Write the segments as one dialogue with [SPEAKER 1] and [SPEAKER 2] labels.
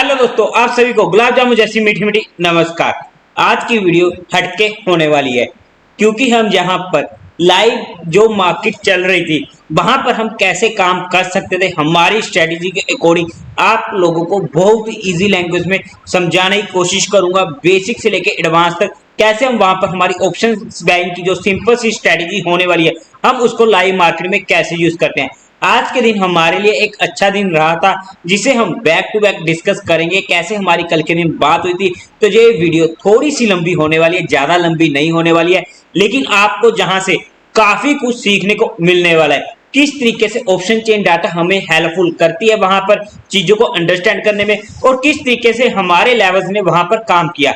[SPEAKER 1] Hello दोस्तों, आप सभी को गुलाब जामुन जैसी मीठी मीठी नमस्कार। आज की वीडियो हटके होने वाली है क्योंकि हम जहां पर लाइव जो मार्केट चल रही थी वहां पर हम कैसे काम कर सकते थे, हमारी स्ट्रेटेजी के अकॉर्डिंग आप लोगों को बहुत ही इजी लैंग्वेज में समझाने की कोशिश करूंगा। बेसिक से लेकर एडवांस तक कैसे हम वहां पर हमारी ऑप्शन बाइंग की जो सिंपल सी स्ट्रेटेजी होने वाली है हम उसको लाइव मार्केट में कैसे यूज करते हैं। आज के दिन हमारे लिए एक अच्छा दिन रहा था जिसे हम बैक टू बैक डिस्कस करेंगे कैसे हमारी कल के दिन बात हुई थी। तो ये वीडियो थोड़ी सी लंबी होने वाली है, ज्यादा लंबी नहीं होने वाली है, लेकिन आपको जहां से काफी कुछ सीखने को मिलने वाला है। किस तरीके से ऑप्शन चेन डाटा हमें हेल्पफुल करती है वहां पर चीजों को अंडरस्टैंड करने में, और किस तरीके से हमारे लेवल्स ने वहां पर काम किया।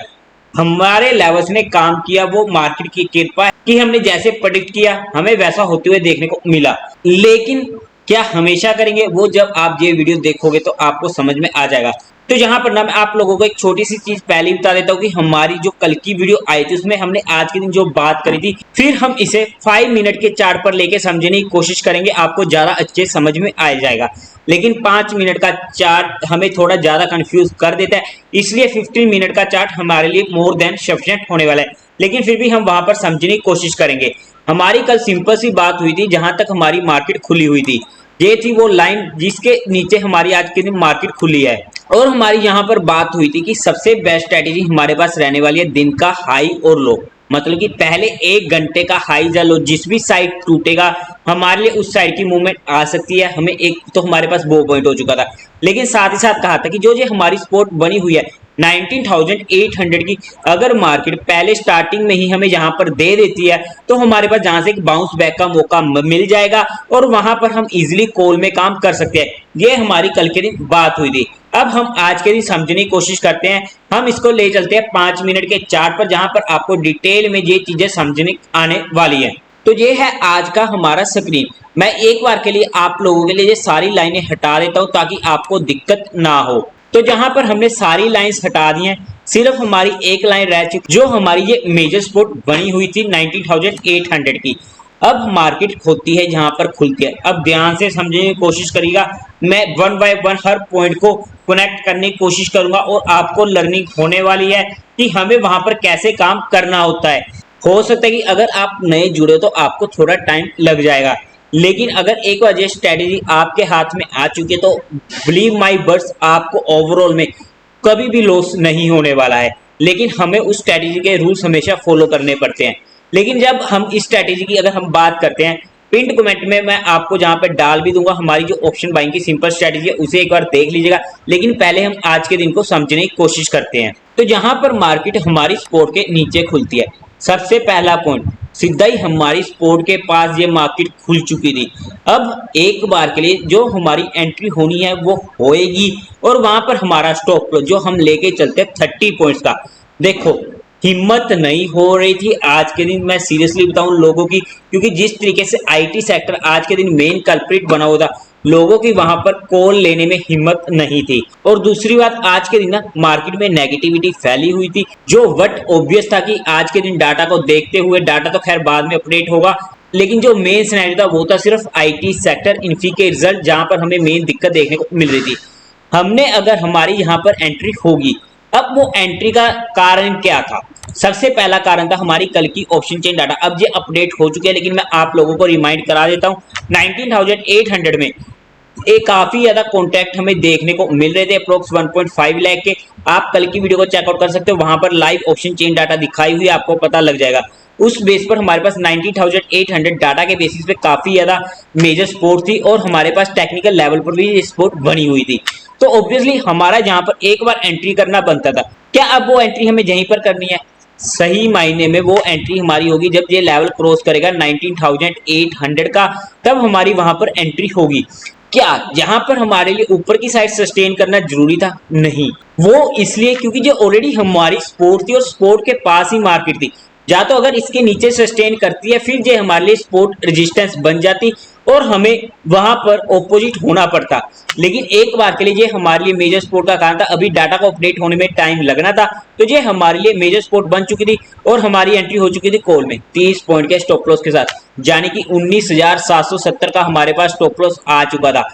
[SPEAKER 1] हमारे लेवल्स ने काम किया वो मार्केट की कृपा है कि हमने जैसे प्रेडिक्ट किया हमें वैसा होते हुए देखने को मिला। लेकिन क्या हमेशा करेंगे वो जब आप ये वीडियो देखोगे तो आपको समझ में आ जाएगा। तो यहाँ पर ना मैं आप लोगों को एक छोटी सी चीज पहले बता देता हूँ कि हमारी जो कल की वीडियो आई थी उसमें हमने आज के दिन जो बात करी थी फिर हम इसे 5 मिनट के चार्ट पर लेके समझने की कोशिश करेंगे, आपको ज्यादा अच्छे समझ में आ जाएगा। लेकिन 5 मिनट का चार्ट हमें थोड़ा ज्यादा कंफ्यूज कर देता है, इसलिए 15 मिनट का चार्ट हमारे लिए मोर देन सफिशिएंट होने वाला है। लेकिन फिर भी हम वहां पर समझने की कोशिश करेंगे। हमारी कल सिंपल सी बात हुई थी, जहां तक हमारी मार्केट खुली हुई थी ये थी वो लाइन जिसके नीचे हमारी आज के दिन मार्केट खुली है। और हमारी यहाँ पर बात हुई थी कि सबसे बेस्ट स्ट्रेटेजी हमारे पास रहने वाली है दिन का हाई और लो, मतलब कि पहले 1 घंटे का हाई या लो जिस भी साइड टूटेगा हमारे लिए उस साइड की मूवमेंट आ सकती है। हमें एक तो हमारे पास वो पॉइंट हो चुका था, लेकिन साथ ही साथ कहा था कि जो हमारी सपोर्ट बनी हुई है 19,800 की, अगर मार्केट पहले स्टार्टिंग में ही हमें यहाँ पर दे देती है तो हमारे पास जहां से एक बाउंस बैक का मौका मिल जाएगा और वहां पर हम इजीली कॉल में काम कर सकते हैं। ये हमारी कल के दिन बात हुई थी। अब हम आज के दिन समझने की कोशिश करते हैं, हम इसको ले चलते हैं 5 मिनट के चार्ट पर जहां पर आपको डिटेल में ये चीजें समझने आने वाली है। तो ये है आज का हमारा स्क्रीन। मैं एक बार के लिए आप लोगों के लिए ये सारी लाइनें हटा देता हूं ताकि आपको दिक्कत ना हो। तो जहां पर हमने सारी लाइंस हटा दी हैं, सिर्फ हमारी एक लाइन रह चुकी जो हमारी ये मेजर सपोर्ट बनी हुई थी 19,800 की। अब मार्केट होती है जहां पर खुलती है। अब ध्यान से समझने की कोशिश करिएगा, मैं one by one her point को कनेक्ट करने की कोशिश करूंगा और आपको लर्निंग होने वाली है कि हमें वहां पर कैसे काम करना होता है। हो सकता है कि अगर आप नए जुड़े तो आपको थोड़ा टाइम लग जाएगा, लेकिन अगर एक बार ये स्ट्रेटेजी आपके हाथ में आ चुकी है तो बिलीव माई वर्ड्स आपको ओवरऑल में कभी भी लॉस नहीं होने वाला है। लेकिन हमें उस स्ट्रेटेजी के रूल्स हमेशा फॉलो करने पड़ते हैं। लेकिन जब हम इस स्ट्रेटेजी की अगर हम बात करते हैं, पिंड कमेंट में मैं आपको जहां पे डाल भी दूंगा हमारी जो ऑप्शन बाइंग की सिंपल स्ट्रेटेजी है उसे एक बार देख लीजिएगा। लेकिन पहले हम आज के दिन को समझने की कोशिश करते हैं। तो जहां पर मार्केट हमारी सपोर्ट के नीचे खुलती है, सबसे पहला पॉइंट सीधा ही हमारी सपोर्ट के पास ये मार्केट खुल चुकी थी। अब एक बार के लिए जो हमारी एंट्री होनी है वो होएगी और वहां पर हमारा स्टॉप जो हम लेके चलते हैं 30 पॉइंट्स का। देखो हिम्मत नहीं हो रही थी आज के दिन, मैं सीरियसली बताऊं लोगों की, क्योंकि जिस तरीके से आईटी सेक्टर आज के दिन मेन कल्प्रिट बना हुआ था, लोगों की वहां पर कॉल लेने में हिम्मत नहीं थी। और दूसरी बात आज के दिन ना मार्केट में नेगेटिविटी फैली हुई थी, जो वट ऑब्वियस था कि आज के दिन डाटा को देखते हुए, डाटा तो खैर बाद में अपडेट होगा, लेकिन जो मेन सिनेरियो था वो था सिर्फ आईटी सेक्टर इन्फी के रिजल्ट जहां पर हमें मेन दिक्कत देखने को मिल रही थी। हमने अगर हमारी यहाँ पर एंट्री होगी, अब वो एंट्री का कारण क्या था? सबसे पहला कारण था हमारी कल की ऑप्शन चेन डाटा। अब ये अपडेट हो चुके हैं, लेकिन मैं आप लोगों को रिमाइंड करा देता हूँ 19,800 में एक काफी ज्यादा कॉन्टैक्ट हमें देखने को मिल रहे थे, अप्रोक्स 1.5 लाख के। आप कल की वीडियो को चेकआउट कर सकते हो, वहां पर लाइव ऑप्शन चेन डाटा दिखाई हुई आपको पता लग जाएगा। उस बेस पर हमारे पास 19,800 डाटा के बेसिस पे काफी ज्यादा मेजर सपोर्ट थी और हमारे पास टेक्निकल लेवल पर भी सपोर्ट बनी हुई थी। तो ऑब्वियसली हमारा जहां पर एक बार एंट्री करना बनता था, क्या अब वो एंट्री हमें यहीं पर करनी है? सही मायने में वो एंट्री हमारी होगी जब ये लेवल क्रॉस करेगा 19,800 का, तब हमारी वहां पर एंट्री होगी। क्या यहाँ पर हमारे लिए ऊपर की साइड सस्टेन करना जरूरी था? नहीं, वो इसलिए क्योंकि जो ऑलरेडी हमारी सपोर्ट थी और सपोर्ट के पास ही मार्केट थी। या तो अगर इसके नीचे सस्टेन करती है फिर ये हमारे लिए सपोर्ट रेजिस्टेंस बन जाती और हमें वहां पर ऑपोजिट होना पड़ता। लेकिन एक बार के लिए ये हमारे लिए मेजर सपोर्ट का कारण था, अभी डाटा को अपडेट होने में टाइम लगना था, तो ये हमारे लिए मेजर सपोर्ट बन चुकी थी और हमारी एंट्री हो चुकी थी कॉल में 30 पॉइंट के स्टॉप लॉस के साथ, यानी कि 19,770 का हमारे पास स्टॉप लॉस आ चुका था।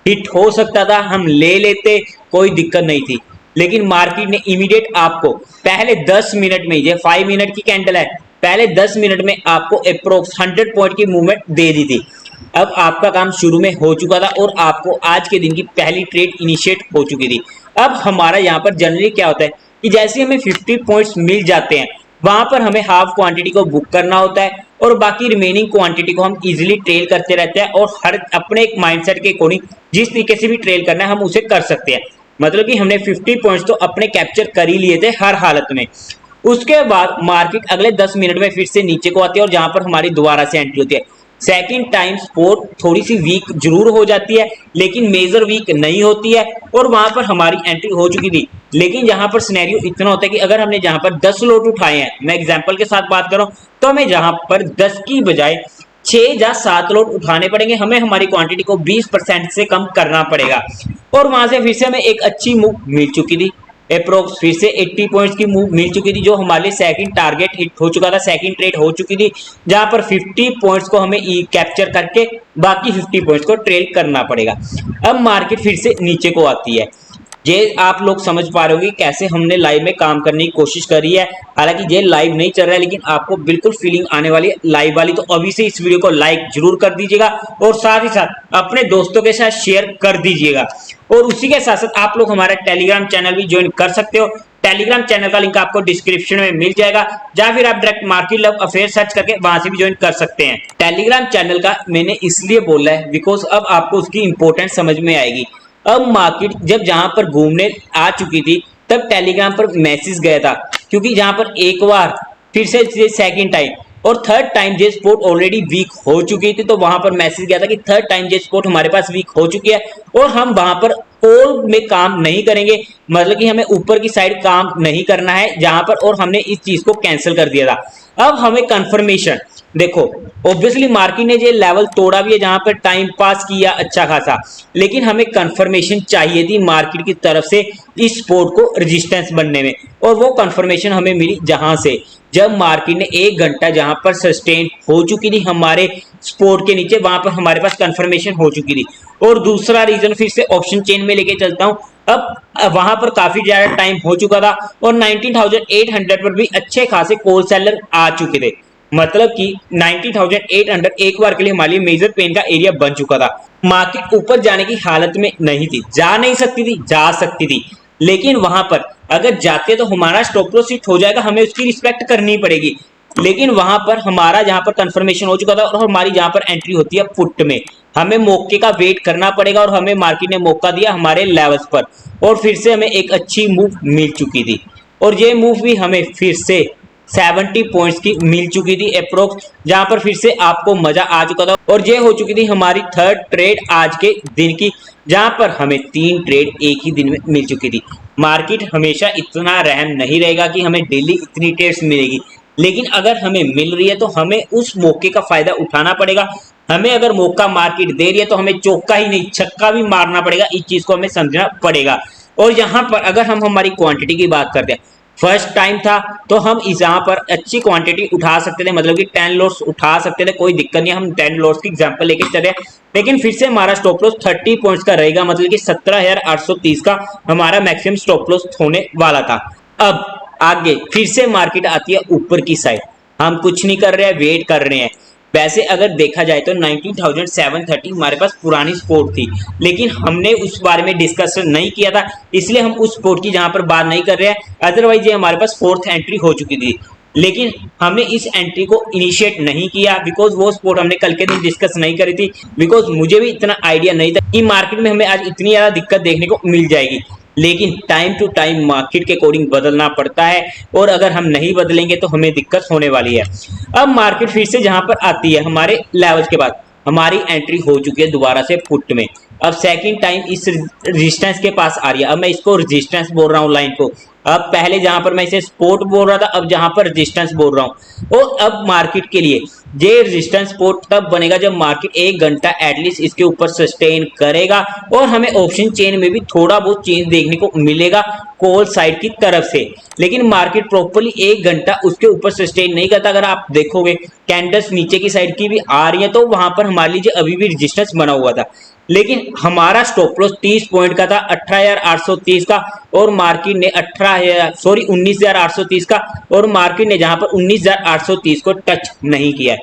[SPEAKER 1] हिट हो सकता था, हम ले लेते, कोई दिक्कत नहीं थी। लेकिन मार्केट ने इमीडिएट आपको पहले 10 मिनट में, ये 5 मिनट की कैंडल है, पहले 10 मिनट में आपको अप्रोक्स 100 पॉइंट की मूवमेंट दे दी थी। अब आपका काम शुरू में हो चुका था और आपको आज के दिन की पहली ट्रेड इनिशिएट हो चुकी थी। अब हमारा यहाँ पर जनरली क्या होता है कि जैसे हमें 50 पॉइंट्स मिल जाते हैं, वहां पर हमें हाफ क्वांटिटी को बुक करना होता है और बाकी रिमेनिंग क्वांटिटी को हम इजीली ट्रेल करते रहते हैं और हर अपने एक माइंडसेट के अकॉर्डिंग जिस तरीके से भी ट्रेल करना है हम उसे कर सकते हैं। मतलब कि हमने 50 पॉइंट्स तो अपने कैप्चर कर ही लिए थे हर हालत में। उसके बाद मार्केट अगले 10 मिनट में फिर से नीचे को आती है और जहां पर हमारी दोबारा से एंट्री होती है। सेकंड टाइम स्पोर्ट थोड़ी सी वीक जरूर हो जाती है लेकिन मेजर वीक नहीं होती है और वहां पर हमारी एंट्री हो चुकी थी। लेकिन यहाँ पर सिनेरियो इतना होता है कि अगर हमने जहां पर 10 लोट उठाए हैं, मैं एग्जांपल के साथ बात कर रहा हूं, तो हमें जहां पर 10 की बजाय 6 या 7 लोट उठाने पड़ेंगे। हमें हमारी क्वांटिटी को 20% से कम करना पड़ेगा और वहां से फिर से हमें एक अच्छी मूव मिल चुकी थी। अप्रोक्स फिर से 80 पॉइंट्स की मूव मिल चुकी थी जो हमारे लिए सेकंड टारगेट हिट हो चुका था, सेकंड ट्रेड हो चुकी थी, जहां पर 50 पॉइंट्स को हमें कैप्चर करके बाकी 50 पॉइंट्स को ट्रेल करना पड़ेगा। अब मार्केट फिर से नीचे को आती है। ये आप लोग समझ पा रहे होंगे कैसे हमने लाइव में काम करने की कोशिश करी है। हालांकि ये लाइव नहीं चल रहा है लेकिन आपको बिल्कुल फीलिंग आने वाली है लाइव वाली, तो अभी से इस वीडियो को लाइक जरूर कर दीजिएगा और साथ ही साथ अपने दोस्तों के साथ शेयर कर दीजिएगा। और उसी के साथ साथ आप लोग हमारा टेलीग्राम चैनल भी ज्वाइन कर सकते हो। टेलीग्राम चैनल का लिंक आपको डिस्क्रिप्शन में मिल जाएगा या फिर आप direct market love affair search करके वहां से भी ज्वाइन कर सकते हैं। टेलीग्राम चैनल का मैंने इसलिए बोला है बिकॉज अब आपको उसकी इंपॉर्टेंस समझ में आएगी। अब मार्केट जब जहां पर घूमने आ चुकी थी तब टेलीग्राम पर मैसेज गया था, क्योंकि जहां पर एक बार फिर से सेकंड टाइम और थर्ड टाइम जे स्पोर्ट ऑलरेडी वीक हो चुकी थी, तो वहां पर मैसेज गया था कि थर्ड टाइम जे स्पोर्ट हमारे पास वीक हो चुकी है और हम वहां पर कॉल में काम नहीं करेंगे। मतलब कि हमें ऊपर की साइड काम नहीं करना है जहां पर, और हमने इस चीज को कैंसिल कर दिया था। अब हमें कंफर्मेशन, देखो ऑब्वियसली मार्केट ने ये लेवल तोड़ा भी है जहां पर टाइम पास किया अच्छा खासा, लेकिन हमें कंफर्मेशन चाहिए थी मार्केट की तरफ से इस स्पोर्ट को रेजिस्टेंस बनने में, और वो कंफर्मेशन हमें मिली जहां से जब मार्केट ने 1 घंटा जहां पर सस्टेन हो चुकी थी हमारे स्पोर्ट के नीचे, वहां पर हमारे पास कंफर्मेशन हो चुकी थी। और दूसरा रीजन फिर से ऑप्शन चेन में लेके चलता हूं। अब वहां पर काफी ज्यादा टाइम हो चुका था और 19,800 पर भी अच्छे खासे कॉल सेलर आ चुके थे। मतलब कि 19,800 एक बार के लिए हमारे लिए मेजर पेन का एरिया बन चुका था। मार्केट ऊपर जाने की हालत में नहीं थी, जा नहीं सकती थी, जा सकती थी, लेकिन वहां पर अगर जाते तो हमारा स्टॉप लॉस हिट हो जाएगा, हमें उसकी रिस्पेक्ट करनी पड़ेगी। लेकिन वहां पर हमारा जहां पर कंफर्मेशन हो चुका था और हमारी जहां पर एंट्री होती है पुट में, हमें मौके का वेट करना पड़ेगा और हमें मार्केट ने मौका दिया हमारे लेवल्स पर और फिर से हमें एक अच्छी मूव मिल चुकी थी। और ये मूव भी हमें फिर से 70 पॉइंट्स की मिल चुकी थी अप्रोक्स, जहां पर फिर से आपको मजा आ चुका था। और ये हो चुकी थी हमारी थर्ड ट्रेड आज के दिन की, जहां पर हमें 3 ट्रेड एक ही दिन में मिल चुकी थी। मार्केट हमेशा इतना रहम नहीं रहेगा कि हमें डेली इतनी ट्रेड्स मिलेगी, लेकिन अगर हमें मिल रही है तो हमें उस मौके का फायदा उठाना पड़ेगा। हमें अगर मौका मार्केट दे रही है तो हमें चौका ही नहीं छक्का भी मारना पड़ेगा, इस चीज को हमें समझना पड़ेगा। और यहाँ पर अगर हम हमारी क्वांटिटी की बात करते हैं, फर्स्ट टाइम था तो हम इस यहाँ पर अच्छी क्वांटिटी उठा सकते थे, मतलब कि 10 लॉट्स उठा सकते थे, कोई दिक्कत नहीं, हम 10 लॉट्स की एग्जांपल लेके चले। लेकिन फिर से हमारा स्टॉप लॉस 30 पॉइंट्स का रहेगा, मतलब कि 17,830 का हमारा मैक्सिमम स्टॉप लॉस होने वाला था। अब आगे फिर से मार्केट आती है ऊपर की साइड, हम कुछ नहीं कर रहे हैं, वेट कर रहे हैं। वैसे अगर देखा जाए तो 19,730 हमारे पास पुरानी स्पोर्ट थी, लेकिन हमने उस बारे में डिस्कशन नहीं किया था, इसलिए हम उस स्पोर्ट की जहां पर बात नहीं कर रहे हैं। अदरवाइज ये हमारे पास फोर्थ एंट्री हो चुकी थी, लेकिन हमने इस एंट्री को इनिशिएट नहीं किया बिकॉज वो स्पोर्ट हमने कल के दिन डिस्कस नहीं करी थी। बिकॉज मुझे भी इतना आइडिया नहीं था कि मार्केट में हमें आज इतनी ज्यादा दिक्कत देखने को मिल जाएगी। लेकिन टाइम टू टाइम मार्केट के अकॉर्डिंग बदलना पड़ता है और अगर हम नहीं बदलेंगे तो हमें दिक्कत होने वाली है। अब मार्केट फिर से जहां पर आती है हमारे लेवल्स के बाद, हमारी एंट्री हो चुकी है दोबारा से पुट में। अब सेकंड टाइम इस रेजिस्टेंस के पास आ रही है। अब मैं इसको रेजिस्टेंस बोल रहा हूँ लाइन को, अब पहले जहां पर मैं इसे सपोर्ट बोल रहा था, अब जहां पर रेजिस्टेंस बोल रहा हूं। और अब मार्केट के लिए ये रेजिस्टेंस सपोर्ट तब बनेगा जब मार्केट 1 घंटा एटलीस्ट इसके ऊपर सस्टेन करेगा और हमें ऑप्शन चेन में भी थोड़ा बहुत चेंज देखने को मिलेगा कॉल साइड की तरफ से। लेकिन मार्केट प्रॉपर्ली 1 घंटा उसके ऊपर सस्टेन नहीं करता। अगर आप देखोगे कैंडल्स नीचे की साइड की भी आ रही है तो वहां पर हमारे लिए अभी भी रेजिस्टेंस बना हुआ था, लेकिन हमारा स्टॉप लॉस 30 पॉइंट का था, 18,830 का, और मार्केट ने 19,830 का, और मार्केट ने जहां पर 19,830 को टच नहीं किया।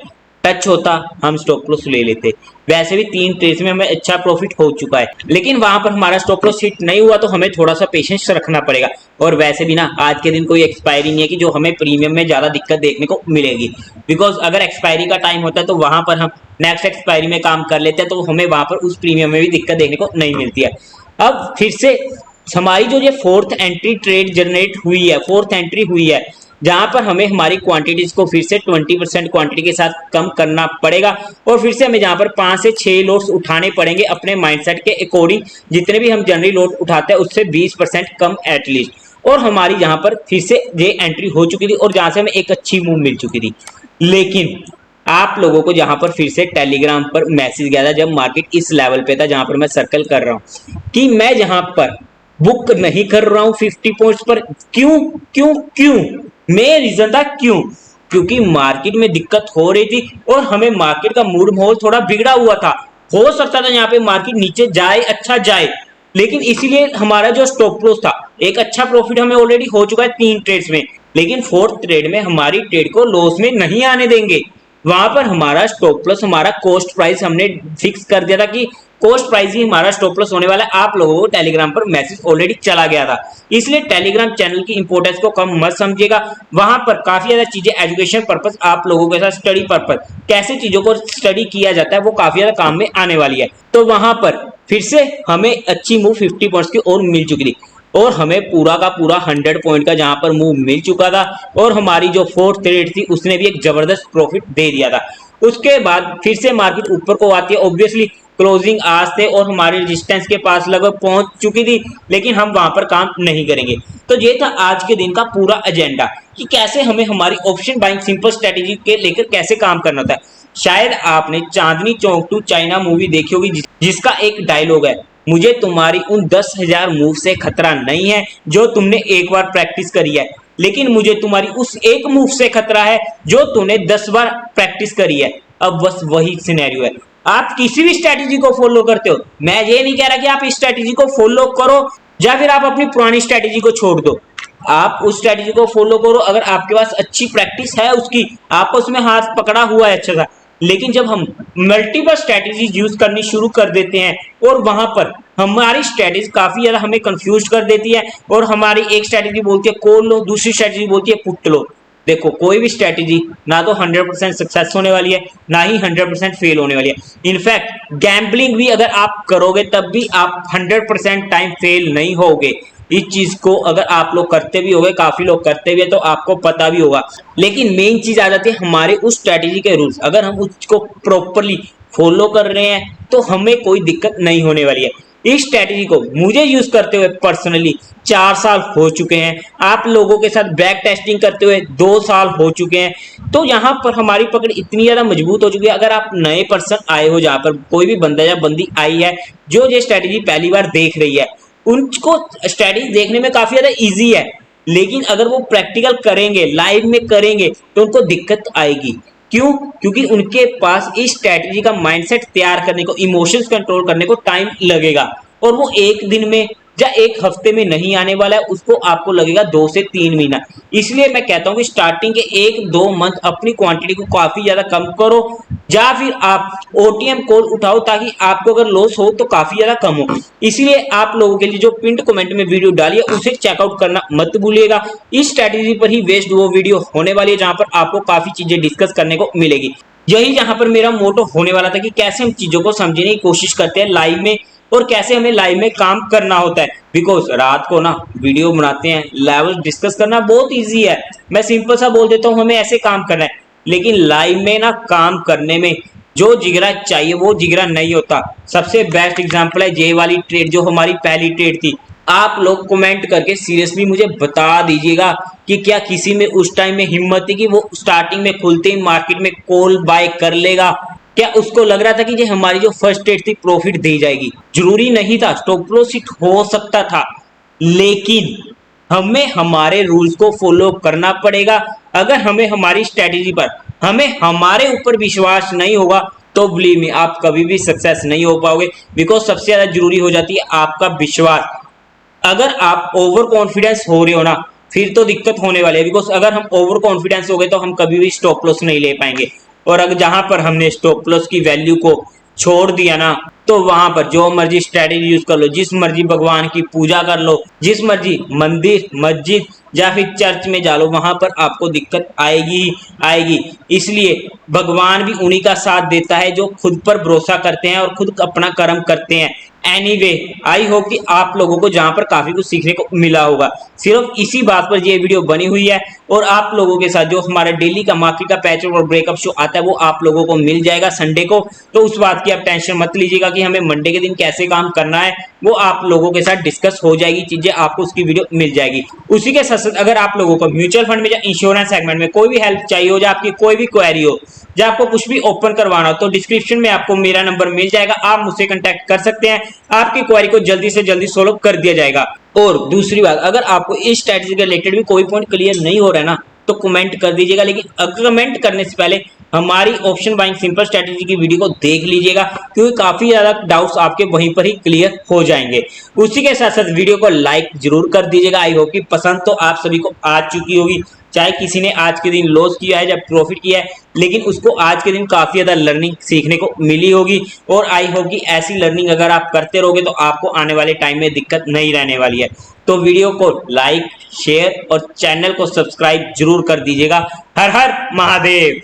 [SPEAKER 1] टच होता हम स्टॉप लॉस ले लेते। वैसे भी 3 ट्रेड्स में हमें अच्छा प्रॉफिट हो चुका है, लेकिन वहां पर हमारा स्टॉप लॉस हिट नहीं हुआ, तो हमें थोड़ा सा पेशेंस रखना पड़ेगा। और वैसे भी ना आज के दिन कोई एक्सपायरी नहीं है कि जो हमें प्रीमियम में ज्यादा दिक्कत देखने को मिलेगी। बिकॉज अगर एक्सपायरी का टाइम होता है तो वहां पर हम नेक्स्ट एक्सपायरी में काम कर लेते हैं, तो हमें वहां पर उस प्रीमियम में भी दिक्कत देखने को नहीं मिलती है। अब फिर से हमारी जो ये फोर्थ एंट्री ट्रेड जनरेट हुई है, फोर्थ एंट्री हुई है, जहां पर हमें हमारी क्वांटिटीज को फिर से 20% क्वांटिटी के साथ कम करना पड़ेगा, और फिर से हमें जहां पर 5 से 6 लोड्स उठाने पड़ेंगे अपने माइंडसेट के अकॉर्डिंग। जितने भी हम जनरली लोड उठाते हैं उससे 20% कम एटलीस्ट। और हमारी जहां पर फिर से ये एंट्री हो चुकी थी और जहां से हमें एक अच्छी मूव मिल चुकी थी। लेकिन आप लोगों को जहां पर फिर से टेलीग्राम पर मैसेज गया था, जब मार्केट इस लेवल पे था जहां पर मैं सर्कल कर रहा हूं, कि मैं जहां पर बुक नहीं कर रहा हूं 50 पॉइंट्स पर। क्यों क्यों क्यों? मेन रीजन था क्यों, क्योंकि मार्केट में दिक्कत हो रही थी और हमें मार्केट का मूड माहौल थोड़ा बिगड़ा हुआ था। हो सकता था यहाँ पे मार्केट नीचे जाए, अच्छा जाए, लेकिन इसीलिए हमारा जो स्टॉप लॉस था, एक अच्छा प्रॉफिट हमें ऑलरेडी हो चुका है 3 ट्रेड्स में, लेकिन फोर्थ ट्रेड में हमारी ट्रेड को लॉस में नहीं आने देंगे। वहां पर हमारा स्टॉप लॉस, हमारा कॉस्ट प्राइस हमने फिक्स कर दिया था कि कॉस्ट प्राइस ही हमारा स्टॉप लॉस होने वाला है। आप लोगों को टेलीग्राम पर मैसेज ऑलरेडी चला गया था, इसलिए टेलीग्राम चैनल की इंपोर्टेंस को कम मत समझिएगा। वहां पर काफी ज्यादा चीजें एजुकेशन पर्पस, आप लोगों के साथ स्टडी पर्पस, कैसे चीजों को स्टडी किया जाता है, वो काफी ज्यादा काम में आने वाली है। तो वहां पर फिर से हमें अच्छी मूव 50 पॉइंट्स की और मिल चुकी थी, और हमें पूरा का पूरा 100 पॉइंट का जहां पर मूव मिल चुका था, और हमारी जो फोर्थ ट्रेड थी उसने भी एक जबरदस्त प्रॉफिट दे दिया था। उसके बाद फिर से मार्केट ऊपर को आती है, ऑब्वियसली क्लोजिंग आज थे और हमारे रेजिस्टेंस के पास लगभग पहुंच चुकी थी, लेकिन हम वहां पर काम नहीं करेंगे। तो ये था आज के दिन का पूरा एजेंडा कि कैसे हमें हमारी ऑप्शन बाइंग सिंपल स्ट्रेटेजी के लेकर कैसे काम करना होता है। शायद आपने Chandni Chowk to China movie देखी होगी, जिसका एक डायलॉग है, मुझे तुम्हारी उन 10,000 मूव से खतरा नहीं है जो तुमने एक बार प्रैक्टिस करी है, लेकिन मुझे तुम्हारी उस एक मूव से खतरा है जो तुमने 10 बार प्रैक्टिस करी है। अब बस वही सिनेरियो है। आप किसी भी स्ट्रैटेजी को फॉलो करते हो, मैं ये नहीं कह रहा कि आप इस स्ट्रैटेजी को फॉलो करो या फिर आप अपनी पुरानी स्ट्रैटेजी को छोड़ दो। आप उस स्ट्रैटेजी को फॉलो करो अगर आपके पास अच्छी प्रैक्टिस है उसकी, आपको उसमें हाथ पकड़ा हुआ है अच्छा सा। लेकिन जब हम मल्टीपल स्ट्रैटेजीज यूज करनी शुरू कर देते हैं और वहां पर हमारी स्ट्रैटेजी काफी ज्यादा हमें कंफ्यूज कर देती है, और हमारी एक स्ट्रैटेजी बोलती है कॉल लो, दूसरी स्ट्रैटेजी बोलती है पुट लो। देखो, कोई भी स्ट्रैटेजी ना तो 100% सक्सेस होने वाली है, ना ही 100% फेल होने वाली है। इनफैक्ट गैम्बलिंग भी अगर आप करोगे तब भी आप 100% टाइम फेल नहीं होगे। इस चीज को अगर आप लोग करते भी होगे, काफी लोग करते भी है, तो आपको पता भी होगा। लेकिन मेन चीज आ जाती है हमारे उस स्ट्रैटेजी के रूल्स, अगर हम उसको प्रॉपरली फॉलो कर रहे हैं तो हमें कोई दिक्कत नहीं होने वाली है। इस स्ट्रैटेजी को मुझे यूज करते हुए पर्सनली 4 साल हो चुके हैं, आप लोगों के साथ बैक टेस्टिंग करते हुए 2 साल हो चुके हैं। तो यहाँ पर हमारी पकड़ इतनी ज्यादा मजबूत हो चुकी है। अगर आप नए पर्सन आए हो, जहाँ पर कोई भी बंदा या बंदी आई है जो ये स्ट्रैटेजी पहली बार देख रही है, उनको स्ट्रैटेजी देखने में काफी ज्यादा इजी है, लेकिन अगर वो प्रैक्टिकल करेंगे, लाइव में करेंगे, तो उनको दिक्कत आएगी। क्यों? क्योंकि उनके पास इस स्ट्रैटेजी का माइंडसेट तैयार करने को, इमोशंस कंट्रोल करने को टाइम लगेगा, और वो एक दिन में या एक हफ्ते में नहीं आने वाला है, उसको आपको लगेगा 2 से 3 महीना। इसलिए मैं कहता हूं कि स्टार्टिंग के 1-2 मंथ अपनी क्वांटिटी को काफी ज्यादा कम करो, या फिर आप ओटीएम कॉल उठाओ ताकि आपको अगर लॉस हो तो काफी ज्यादा कम हो। इसलिए आप लोगों के लिए जो पिंड कमेंट में वीडियो डाली है उसे चेकआउट करना मत भूलिएगा। इस स्ट्रैटेजी पर ही बेस्ड वो वीडियो होने वाली है, जहां पर आपको काफी चीजें डिस्कस करने को मिलेगी। यही जहां पर मेरा मोटो होने वाला था कि कैसे हम चीजों को समझने की कोशिश करते हैं लाइव में, और कैसे हमें लाइव में काम करना होता है। बिकॉज रात को ना वीडियो बनाते हैं, लेवल डिस्कस करना बहुत इजी है, मैं सिंपल सा बोल देता हूं हमें ऐसे काम करना है, लेकिन लाइव में ना काम करने में जो जिगरा चाहिए वो जिगरा नहीं होता। सबसे बेस्ट एग्जांपल है ये वाली ट्रेड, जो हमारी पहली ट्रेड थी। आप लोग कमेंट करके सीरियसली मुझे बता दीजिएगा कि क्या किसी में उस टाइम में हिम्मत थी कि वो स्टार्टिंग में खुलते ही मार्केट में कॉल बाय कर लेगा? क्या उसको लग रहा था कि ये हमारी जो फर्स्ट ट्रेड थी प्रॉफिट दे जाएगी? जरूरी नहीं था, स्टॉप लॉस हिट हो सकता था, लेकिन हमें हमारे रूल्स को फॉलो करना पड़ेगा। अगर हमें हमारी स्ट्रेटेजी पर, हमें हमारे ऊपर विश्वास नहीं होगा तो बिलीव मी आप कभी भी सक्सेस नहीं हो पाओगे, बिकॉज सबसे ज्यादा जरूरी हो जाती है आपका विश्वास। अगर आप ओवर कॉन्फिडेंस हो रहे हो ना, फिर तो दिक्कत होने वाली है, बिकॉज अगर हम ओवर कॉन्फिडेंस हो गए तो हम कभी भी स्टॉप लॉस नहीं ले पाएंगे। और अगर जहां पर हमने स्टॉप लॉस की वैल्यू को छोड़ दिया ना, तो वहां पर जो मर्जी स्ट्रेटेजी यूज कर लो, जिस मर्जी भगवान की पूजा कर लो, जिस मर्जी मंदिर मस्जिद या फिर चर्च में जा लो, वहां पर आपको दिक्कत आएगी ही आएगी। इसलिए भगवान भी उन्हीं का साथ देता है जो खुद पर भरोसा करते हैं और खुद अपना कर्म करते हैं। एनीवे आई होप कि आप लोगों को जहां पर काफी कुछ सीखने को मिला होगा। सिर्फ इसी बात पर ये वीडियो बनी हुई है, और आप लोगों के साथ जो हमारा डेली का मार्केट का पैच और ब्रेकअप शो आता है वो आप लोगों को मिल जाएगा संडे को। तो उस बात की आप टेंशन मत लीजिएगा कि हमें मंडे के दिन कैसे काम करना है, वो आप लोगों के साथ डिस्कस हो जाएगी चीजें, आपको उसकी वीडियो मिल जाएगी। उसी के साथ साथ अगर आप लोगों को म्यूचुअल फंड में या इंश्योरेंस सेगमेंट में कोई भी हेल्प चाहिए हो, या आपकी कोई भी क्वेरी हो, या आपको कुछ भी ओपन करवाना हो, तो डिस्क्रिप्शन में आपको मेरा नंबर मिल जाएगा, आप मुझसे कांटेक्ट कर सकते हैं। आपकी क्वेरी को जल्दी से जल्दी सोल्व कर दिया जाएगा। और दूसरी बात, अगर आपको इस स्ट्रेटजी के रिलेटेड भी कोई पॉइंट क्लियर नहीं हो रहा है ना, तो कमेंट कर दीजिएगा, लेकिन कमेंट करने से पहले हमारी ऑप्शन बाइंग सिंपल स्ट्रेटजी की वीडियो को देख लीजिएगा, क्योंकि काफी ज्यादा डाउट्स आपके वहीं पर ही क्लियर हो जाएंगे। उसी के साथ साथ वीडियो को लाइक जरूर कर दीजिएगा। आई होप कि पसंद तो आप सभी को आ चुकी होगी, चाहे किसी ने आज के दिन लॉस किया है या प्रॉफिट किया है, लेकिन उसको आज के दिन काफी ज्यादा लर्निंग सीखने को मिली होगी। और आई होप कि ऐसी लर्निंग अगर आप करते रहोगे तो आपको आने वाले टाइम में दिक्कत नहीं रहने वाली है। तो वीडियो को लाइक शेयर और चैनल को सब्सक्राइब जरूर कर दीजिएगा। हर हर महादेव।